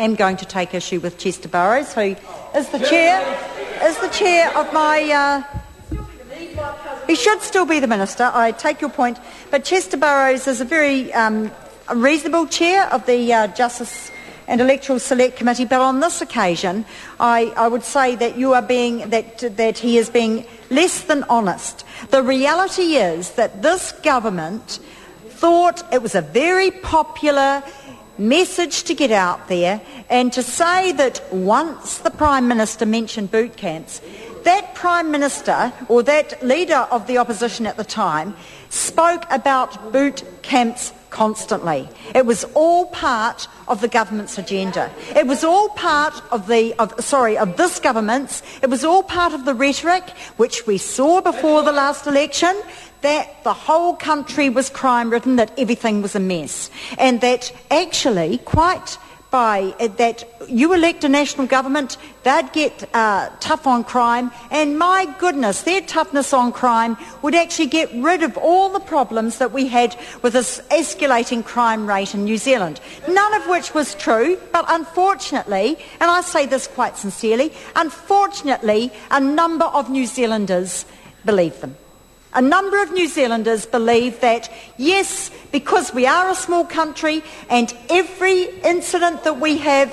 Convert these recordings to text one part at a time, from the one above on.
am going to take issue with Chester Burrows, who is the chair of my... he should still be the minister, I take your point, but Chester Burrows is a very reasonable chair of the Justice and Electoral Select Committee, but on this occasion I would say that you are that he is being less than honest. The reality is that this government thought it was a very popular message to get out there, and to say that once the Prime Minister mentioned boot camps, that Prime Minister, or that leader of the opposition at the time, spoke about boot camps constantly. It was all part of the government's agenda. It was all part of this government's. It was all part of the rhetoric which we saw before the last election, that the whole country was crime-ridden, that everything was a mess, and that actually that you elect a national government, they'd get tough on crime, and my goodness, their toughness on crime would actually get rid of all the problems that we had with this escalating crime rate in New Zealand. None of which was true, but unfortunately, and I say this quite sincerely, unfortunately, a number of New Zealanders believe them. A number of New Zealanders believe that, yes, because we are a small country and every incident that we have,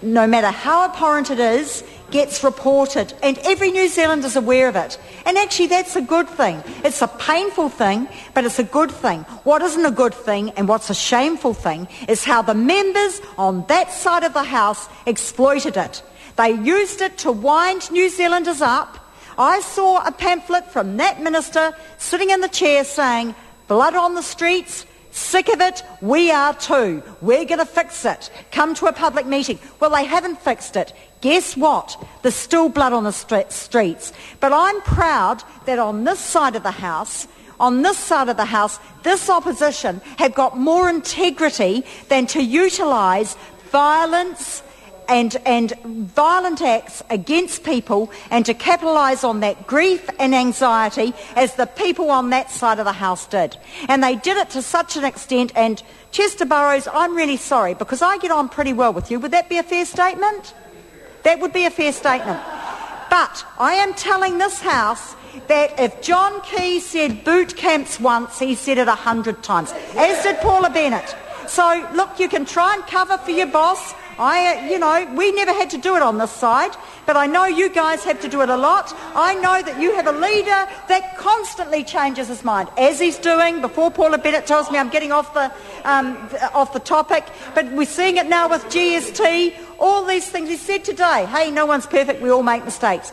no matter how abhorrent it is, gets reported, and every New Zealander is aware of it. And actually that's a good thing. It's a painful thing, but it's a good thing. What isn't a good thing and what's a shameful thing is how the members on that side of the House exploited it. They used it to wind New Zealanders up. I saw a pamphlet from that minister sitting in the chair saying, blood on the streets, sick of it, we are too. We're going to fix it. Come to a public meeting. Well, they haven't fixed it. Guess what? There's still blood on the streets. But I'm proud that on this side of the House, this opposition have got more integrity than to utilise violence and violent acts against people and to capitalise on that grief and anxiety as the people on that side of the House did. And they did it to such an extent, and Chester Burrows, I'm really sorry, because I get on pretty well with you. Would that be a fair statement? That would be a fair statement. But I am telling this House that if John Key said boot camps once, he said it 100 times, as did Paula Bennett. So, look, you can try and cover for your boss. We never had to do it on this side, but I know you guys have to do it a lot. I know that you have a leader that constantly changes his mind, as he's doing. Before Paula Bennett tells me I'm getting off the topic, but we're seeing it now with GST, all these things. He said today, hey, no one's perfect, we all make mistakes.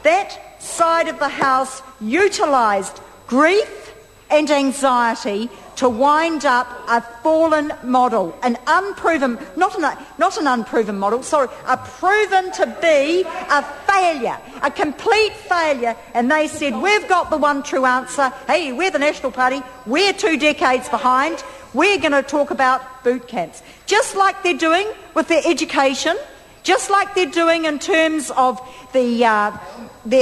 That side of the House utilised grief and anxiety to wind up a fallen model, an unproven, not an unproven model, sorry, a proven to be a failure, a complete failure. And they said, we've got the one true answer. Hey, we're the National Party. We're 2 decades behind. We're going to talk about boot camps. Just like they're doing with their education, just like they're doing in terms of their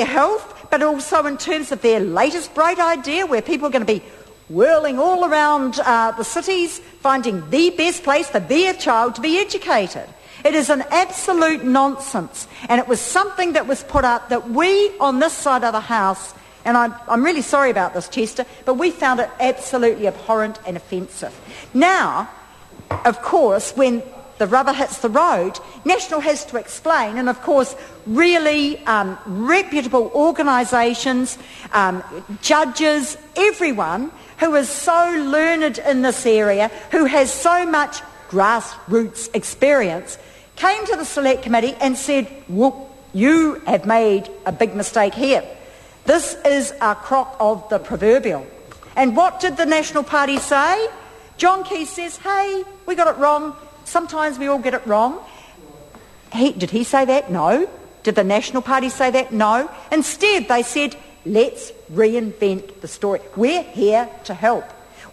health, but also in terms of their latest bright idea where people are going to be whirling all around the cities, finding the best place for their child to be educated. It is an absolute nonsense, and it was something that was put up that we on this side of the House, and I'm really sorry about this, Chester, but we found it absolutely abhorrent and offensive. Now, of course, when the rubber hits the road, National has to explain, and of course really reputable organisations, judges, everyone who is so learned in this area, who has so much grassroots experience, came to the Select Committee and said, whoop, you have made a big mistake here. This is a crock of the proverbial. And what did the National Party say? John Key says, hey, we got it wrong. Sometimes we all get it wrong. Did he say that? No. Did the National Party say that? No. Instead, they said, let's reinvent the story. We're here to help.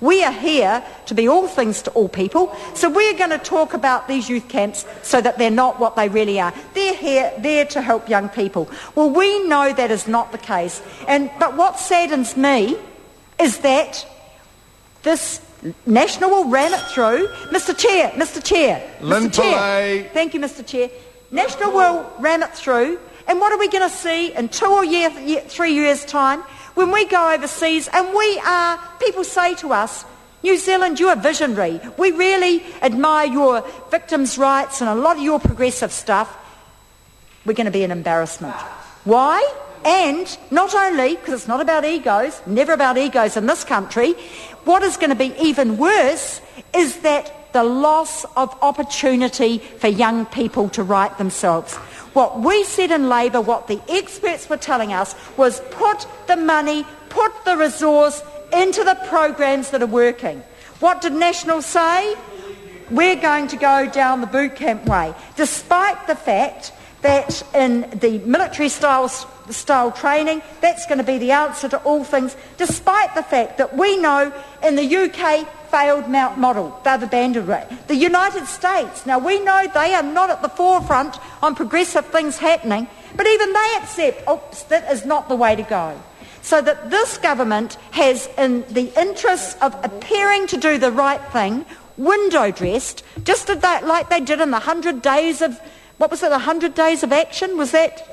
We are here to be all things to all people. So we're going to talk about these youth camps so that they're not what they really are. They're there to help young people. Well, we know that is not the case. But what saddens me is that this National will ram it through. Mr Chair. Lynn Mr Chair. Pillay. Thank you, Mr Chair. National will ram it through. And what are we going to see in 2 or 3 years' time when we go overseas and people say to us, New Zealand, you are visionary. We really admire your victims' rights and a lot of your progressive stuff. We're going to be an embarrassment. Why? And not only, because it's not about egos, never about egos in this country, what is going to be even worse is that the loss of opportunity for young people to right themselves. What we said in Labour, what the experts were telling us, was put the money, put the resource into the programs that are working. What did National say? We're going to go down the boot camp way, despite the fact that in the military style training, that's going to be the answer to all things, despite the fact that we know in the UK failed model, they've abandoned it. The United States, now we know they are not at the forefront on progressive things happening, but even they accept, that is not the way to go. So that this government has, in the interests of appearing to do the right thing, window dressed, just like they did in the 100 days of, 100 days of action? Was that?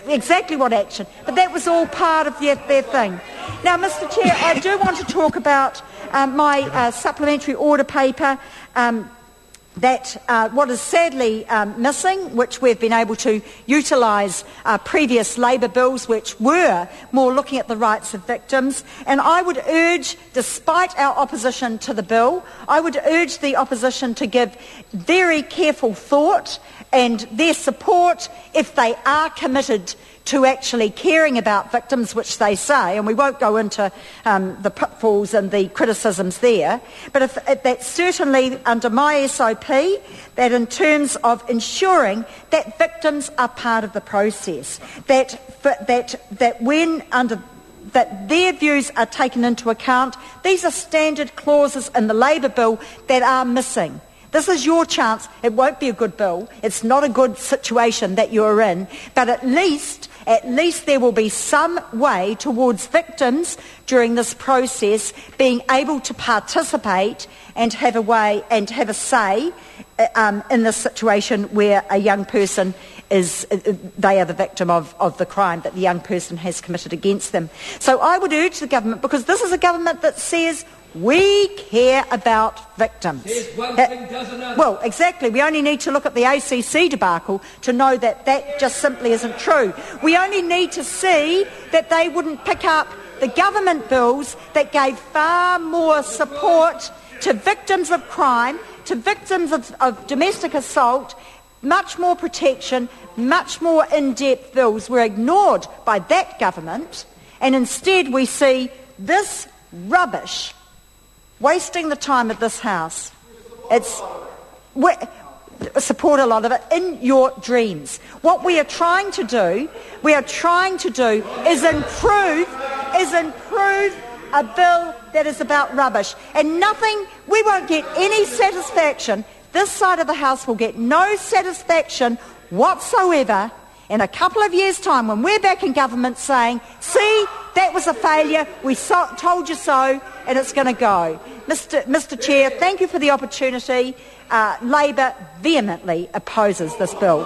Exactly what action. But that was all part of their thing. Now, Mr Chair, I do want to talk about my supplementary order paper, what is sadly missing, which we've been able to utilise previous Labour bills which were more looking at the rights of victims. And I would urge, despite our opposition to the bill, I would urge the opposition to give very careful thought and their support if they are committed to actually caring about victims, which they say, and we won't go into the pitfalls and the criticisms there, but if that's certainly under my SOP, that in terms of ensuring that victims are part of the process, that their views are taken into account. These are standard clauses in the Labour bill that are missing. This is your chance. It won't be a good bill. It's not a good situation that you're in, but at least there will be some way towards victims during this process being able to participate and have a say in this situation where a young person they are the victim of the crime that the young person has committed against them. So I would urge the government, because this is a government that says we care about victims. Says one thing, does another. Well, exactly. We only need to look at the ACC debacle to know that just simply isn't true. We only need to see that they wouldn't pick up the government bills that gave far more support to victims of crime, to victims of domestic assault, much more protection, much more in-depth bills were ignored by that government, and instead we see this rubbish wasting the time of this House. Support a lot of it in your dreams. What we are trying to do is improve a bill that is about rubbish. And we won't get any satisfaction. This side of the House will get no satisfaction whatsoever in a couple of years' time when we're back in government saying, see, that was a failure, we told you so, and it's going to go. Mr Chair, thank you for the opportunity. Labour vehemently opposes this bill.